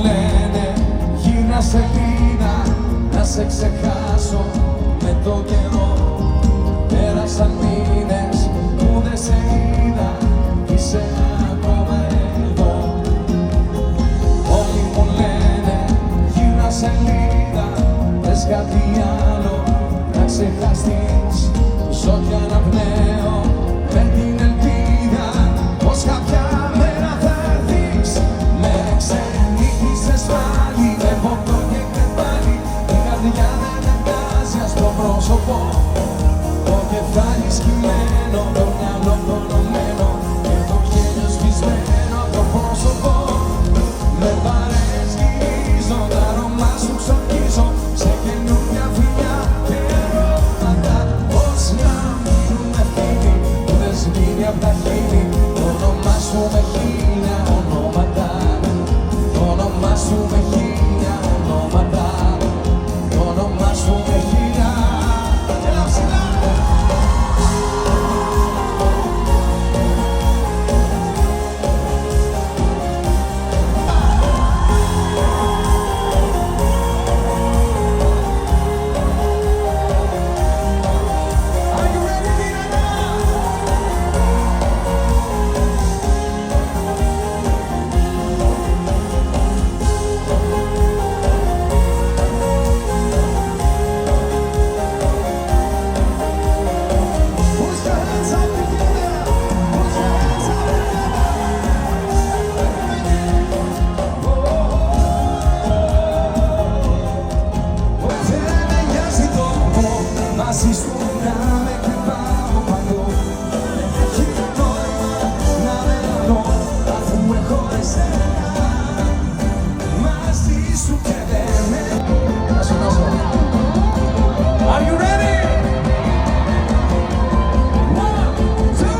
λένε γίνα σελίδα, να σε ξεχάσω με το καιρό. Πέρασαν μήνες που δεν σε είδα, είσαι ακόμα εδώ. Όλοι μου λένε γίνα σελίδα, πες κάτι άλλο να ξεχαστείς. Ζω κι αναπνέω με την ελπίδα πως κάποια μέρα θα έρθεις. Με ξενύχτησες πάλι, με ποτό και κρεπάλι. Η καρδιά δεν εντάζει στο πρόσωπο, το κεφάλι σκυμμένο, το μυαλό κονωμένο και το γέλιο σβησμένο το πρόσωπο. Με παρέες γυρίζω, τα αρώμα σου ξορκίζω σε καινούργια φιλιά και αρώματα. Πώς να μείνουμε φίλοι που δεν σβήνει απ' τα χείλη. Το όνομά σου με χίλια ονόματα, το όνομά σου με χίλια ονόματα, το όνομά σου με χίλια. Έλα ψηλά! Μαζί σου να με κρυβάω παντού. Δεν έχει νόημα να με ανώ, αφού έχω εσένα μαζί σου και δεν με. Are you ready? 1, 2,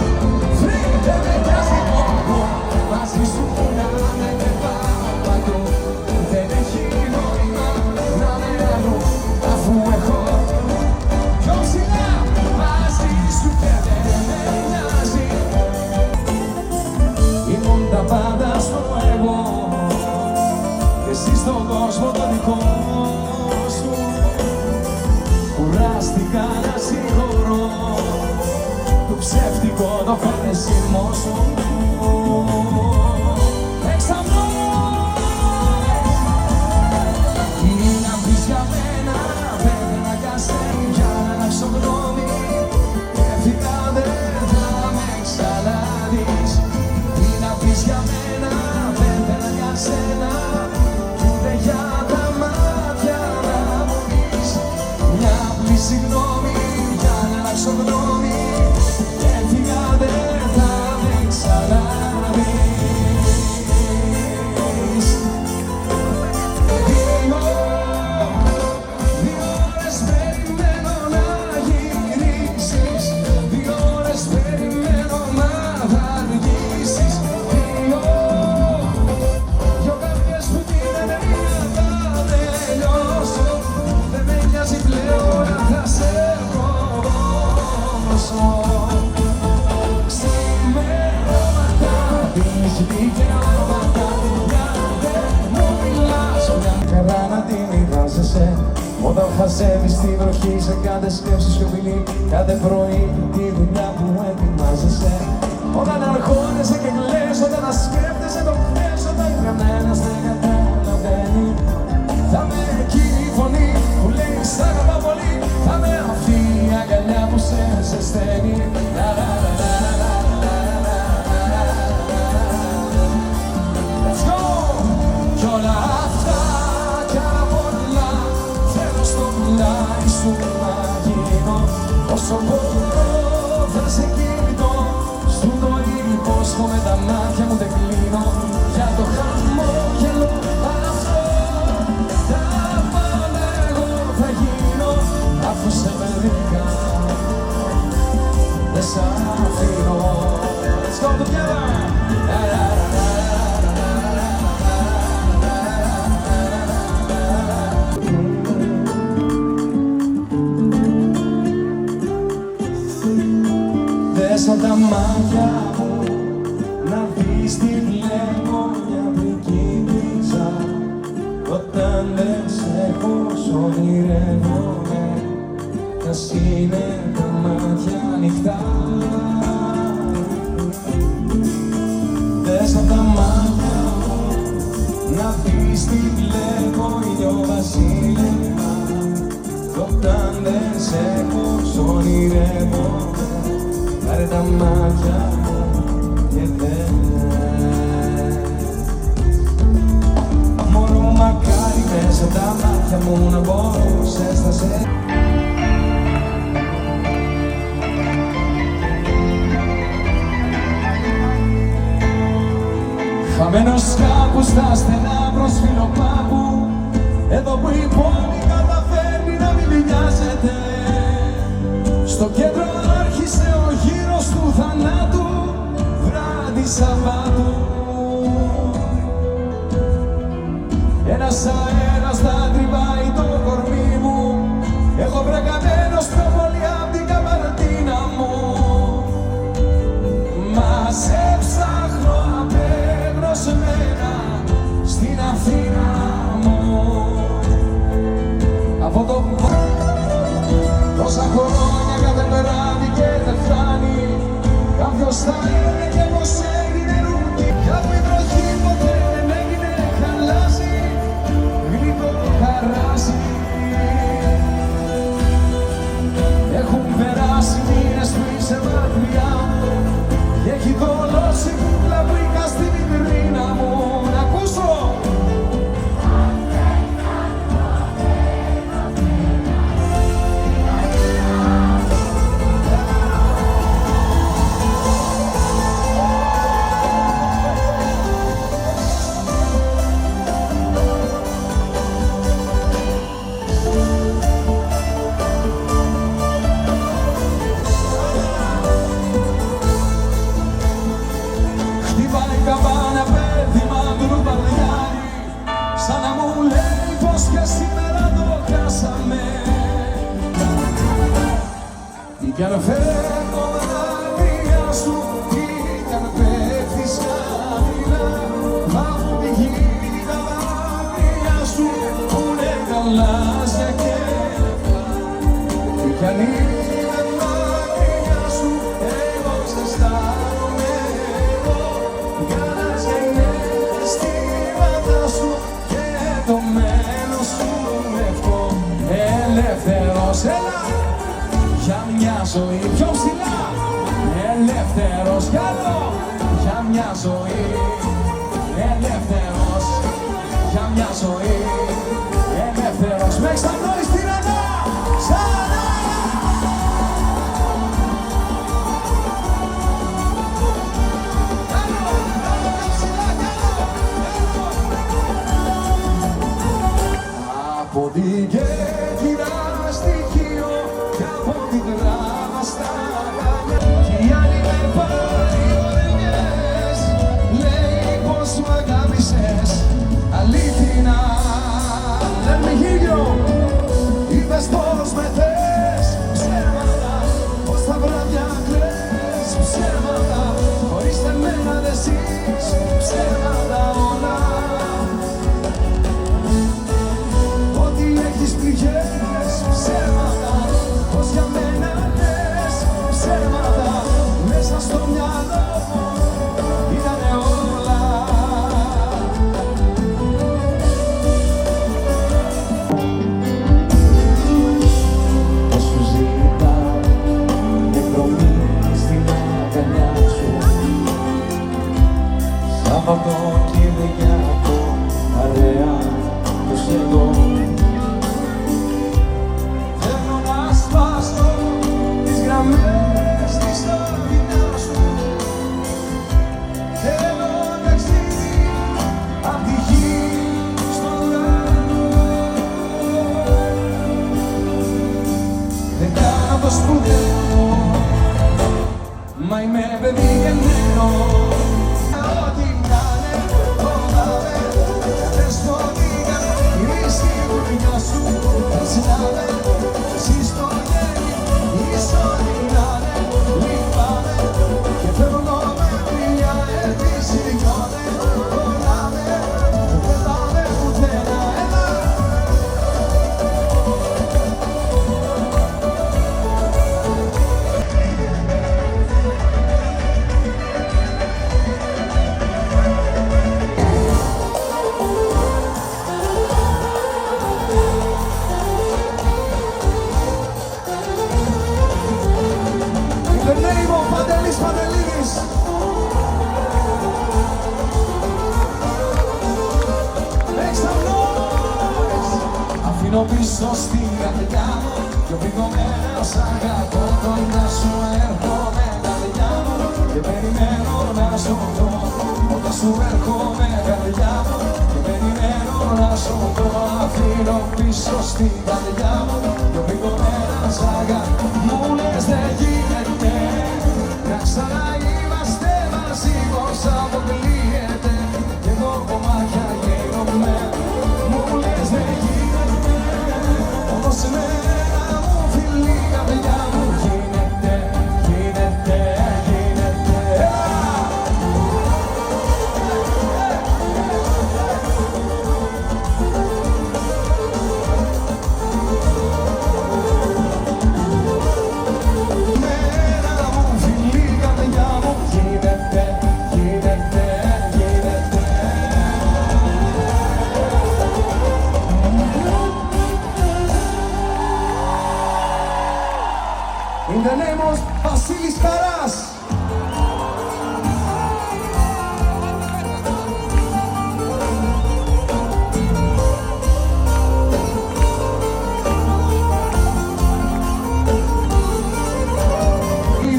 3. Δεν με νοιάζει μόνο, μαζί σου να με κρυβάω παντού. Δεν έχει νόημα να με ανώ, αφού έχω. Ήμουν τα πάντα στο εγώ και εσύ στον κόσμο το δικό σου. Κουράστηκα να συγχωρώ το ψεύτικο το φρενεσίμο σου. Εξαμνώ τι να πεις για μένα, πρέπει να κασένει για να αλλάξω γνώμη και φυσικά δεν θα με ξαναδείς. Τι να πεις για μένα, πρέπει για σένα κι ούτε για τα μάτια να μου πεις μια απλή συγγνώμη για να αλλάξω γνώμη και φυσικά δεν θα με ξαναδείς. Δύο ώρες περιμένω να γυρίσεις, 2 ώρες περιμένω να θα αργήσεις. Δυο καρδιές που γίνανε μία θα τελειώσω. Δεν με νοιάζει πλέον αν θα σε δώσω. Ξημερώματα, πίνεις δικαιώματα, για δεν μου μιλάς. Μια χαρά να την μοιράζεσαι όταν χασεύεις τη βροχή σε κάθε σκέψη σιωπηλή. Κάθε πρωί τη δουλειά που ετοιμάζεσαι. Όταν αρχώνεσαι και κλαις, όταν να σκέφτεσαι το χθες, όταν κανένας δεν καταλαβαίνει. Θα με εκείνη η φωνή που λέει σ' αγαπά πολύ. Θα με αυτή η αγκαλιά που σε ζεσταίνει. Let's go! Κι όλα αυτά κι άλλα πολλά θέλω στο πλάι σου να γίνω. Όσο μπορώ θα σε κοιτώ, σου το υπόσχομαι, τα μάτια μου δεν κλείνω. Για το χαμόγελο αυτό τα πάνω εγώ θα γίνω. Αφού σε βρήκα δεν σ' αφήνω. Let's go together! Δες τα μάτια μου να δεις τι βλέπω, μια πικίνιζα αν δεν σε έχω ονειρεύομαι, ας είναι τα μάτια ανοιχτά. Δες απ' τα μάτια μου να δεις τι βλέπω, ήλιο βασίλεμα. Κι αν δεν σε έχω ονειρεύομαι, πάρε τα μάτια μου και δες. Μωρό μακάρι μέσα τα μάτια μου να μπορούσες να σε. Χαμένος κάπου στα στενά προσφύλλω κάπου, εδώ που η πόλη καταφέρνει να μην μοιάζεται. Στο κέντρο άρχισε ο γύρος του θανάτου, βράδυ Σαββάτου. Ένας αέρας θα τριβάει το κορμί μου, έχω βρεκαμένος πιο πολύ απ' την καμπαρτίνα μου. Μα σε ψάχνω απεγνωσμένα στην Αθήνα μου. Από το τόσα χρόνια κάθε βράδυ και δεν φτάνει, κάποιος θα είναι και πως έγινε ρουτί. Για που η βροχή ποτέ δεν έγινε χαλάζει, γλυκό χαράζει. Έχουν περάσει μήνες που είσαι μακριά μου και έχει δολώσει κούκλα που είχα στη βιτρίνα μου. Να ακούσω! Σαν να μου λέει πως και σήμερα το χάσαμε. Τι κι αν φέρνω μακριά σου, τι κι αν πέφτεις χαμηλά, μ' τη γη τα μάτια σου που είναι γαλάζια και λευκά. Τι κι αν είμαι μακριά σου, εγώ ξεστάνομαι εγώ, γαλάζια είναι αισθήματα σου και το μένος σου λευκό. Ελεύθερος, έλα, για μια ζωή πιο ψηλά. Ελεύθερος κι άλλο, για μια ζωή. Ελεύθερος, για μια ζωή. Ελεύθερος, μέχρι στα νόη στην ανά, ξανά. Από την Κέρκυρα στοιχείο και από την Γράμμα στα Χανιά, κι οι άλλοι με πάρει ωρενιές, λέει πως μου αγάπησες αλήθινα. Δεν με γύρω, είπες πως με θες, ψέματα, πως τα βράδια κλαις, ψέματα, χωρίς εμένα δεν ζεις, ψέματα όλα. Έχεις πληγές, ψέματα, πως για μένα λες, ψέματα, μέσα στο μυαλό μου ήτανε όλα. Πως σου ζητάω εκδρομή στην αγκαλιά σου, Σαββατοκύριακο, παρέα το σχεδόν. Μες στη στολίδα σου θέλω ταξίδι απ' τη γη στον ουρανό. Δεν κάνω το σπουδαίο, μα είμαι παιδί γενναίο. Ό,τι κάνε, φοβάμαι, δεν στο δίγανε, η σιγουριά σου, ζητάμε, εσύ στο γέννη. Και φεύγω με μια ελπίση, νιώτε, χωράμε, δεν πάμε πουθενά. the name of Παντελής Παντελίδης. Make some noise. Αφήνω πίσω στην καρδιά μου πιο πηγωμένος αγαπώ κοντά σου έρχομαι καρδιά μου και περιμένω να σου δω. Όταν σου έρχομαι καρδιά μου και περιμένω να σου δω. Αφήνω πίσω στην καρδιά μου πιο πηγωμένος αγαπώ. Μου λες δεν γίνεται να ξαναείμαστε μαζί πως αποκλείεται και εγώ κομμάτια γίνομαι. Μου λες δεν γίνεται όμως εμένα μου φιλή καρδιά μου γίνεται, γίνεται, γίνεται. Εμένα μου φιλή καρδιά μου γίνεται, γίνεται, γίνεται. In the name of Βασίλης Καράς.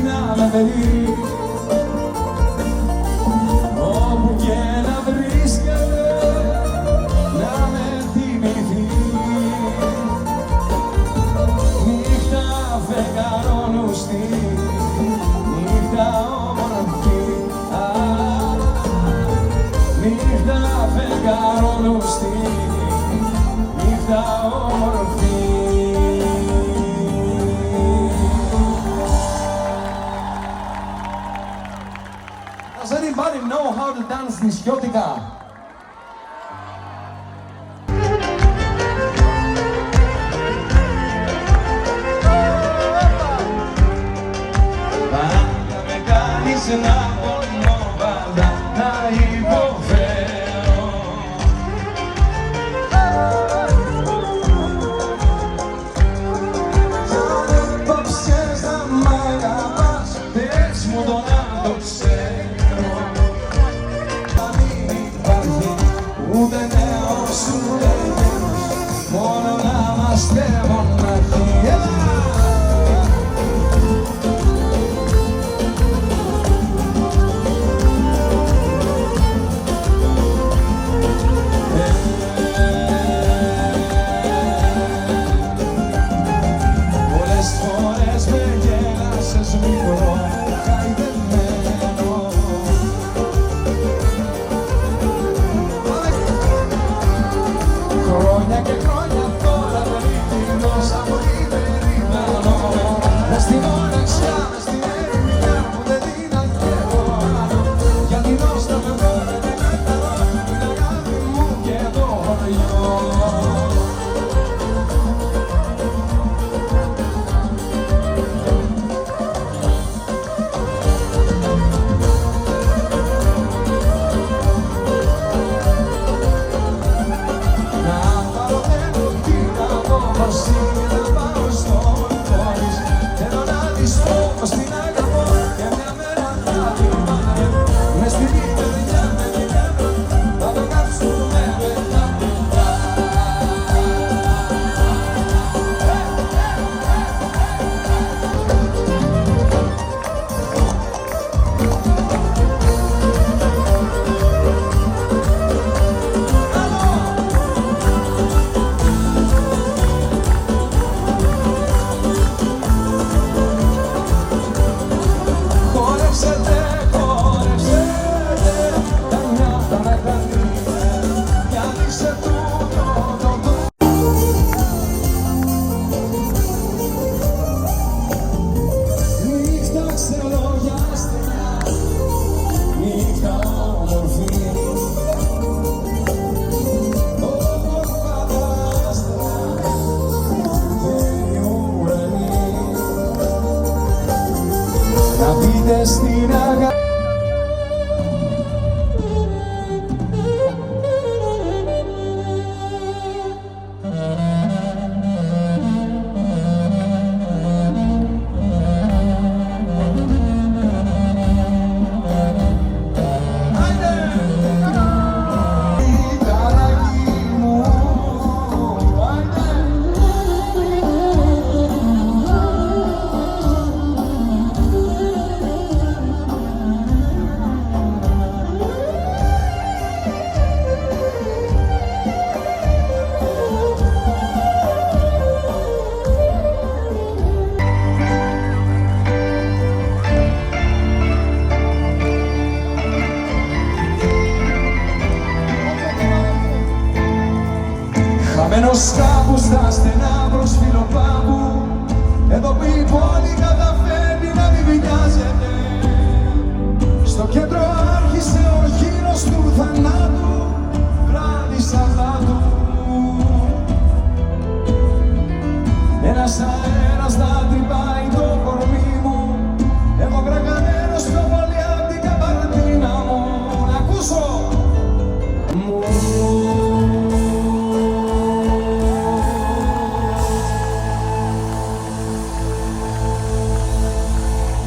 Να με βρει όπου και να βρίσκεται να με θυμηθεί. Νύχτα φεγγαρόνουστη, νύχτα όμορφη. Νύχτα φεγγαρόνουστη, νύχτα όμορφη. Does anybody know how to dance νησιώτικα? Πάντα με κάνεις να πονώ, πάντα να υποφέρω. Σαν απόψες να μ' αγαπάς, πες μου το να το ξέρω. Να μην υπάρχει ούτε νέος ούτε νέος, μόνο να είμαστε μοναχοί. Πολλές φορές με γέλασες μικρό, χαϊδεμένο. Χρόνια και χρόνια τώρα περίπτυνος από την περίπτωνο. Μες στην όρεξιά, μες στην ερημιά που δεν την αντέχω άλλο. Γιατί νόστα με μόνε την έκανα, την αγάπη μου και το χωριό. Στην αγάπη Μένος κάπου στα στενά προς Φιλοπάμπου, εδώ που η πόλη καταφέρνει να μην βιάζεται. Στο κέντρο άρχισε ο γύρος του θανάτου, βράδυ Σαββάτου. Ένας αέρας θα τρυπάει το κορμί μου, έχω βραγανέρος πιο πολύ απ' την καμπαρτίνα μου. Να ακούσω!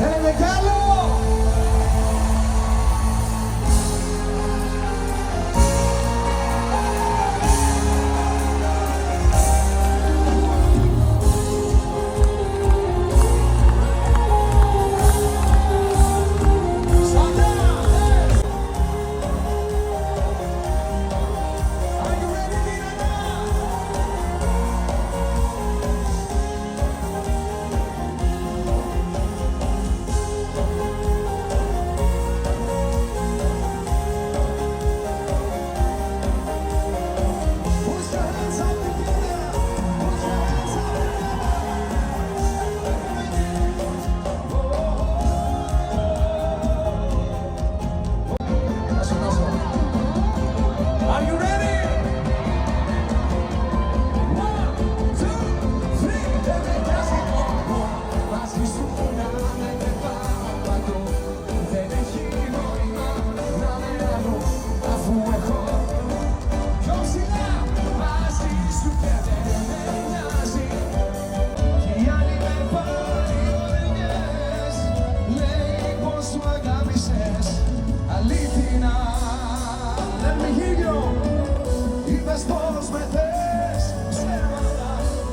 Θέλετε κι άλλο! Αλήθινα, δεν με γύρω, είπες πως με θες. Ψέματα,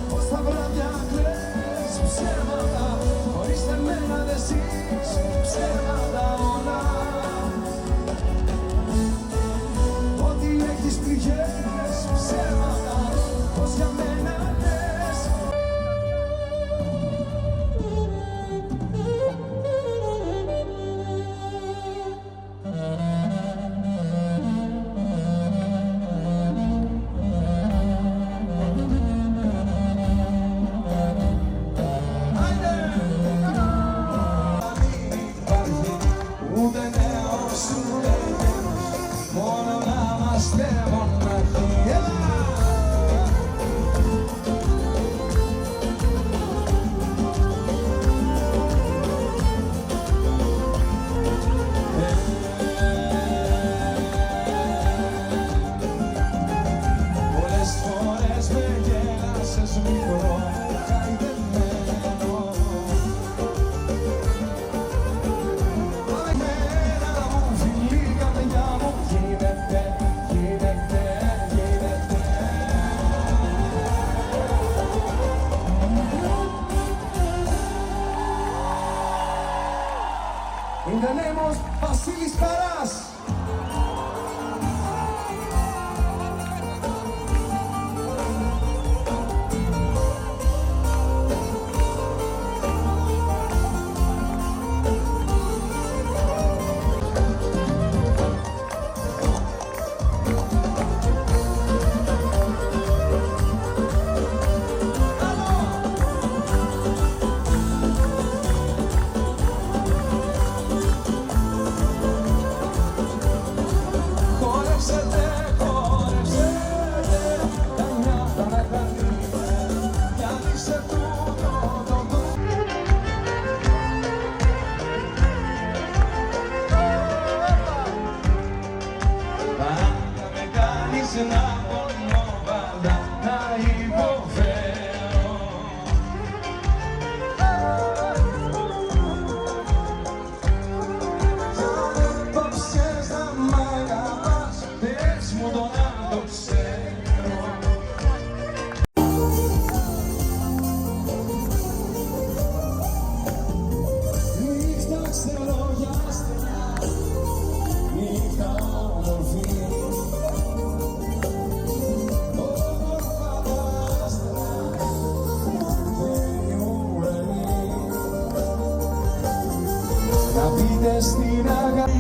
πως τα βράδια κλαις. Ψέματα, χωρίς εμένα δεν ζεις. Ψέματα όλα, ότι έχεις πληγές. Ψέματα, πως για μένα θες. Ούτε νέος ούτε μόνο να είμαστε μοναχοί. Πολλές φορές με γέλασες μικρό, χαϊδεμένο. In the name of Βασίλης Καράς. Να πονώ πάντα, να υποφέρω. Απόψες να μ' αγαπάς, πες μου το να το ξέρω. Νύχτα ξέρω για στενά, νύχτα όμορφη. Να πείτε στην αγάπη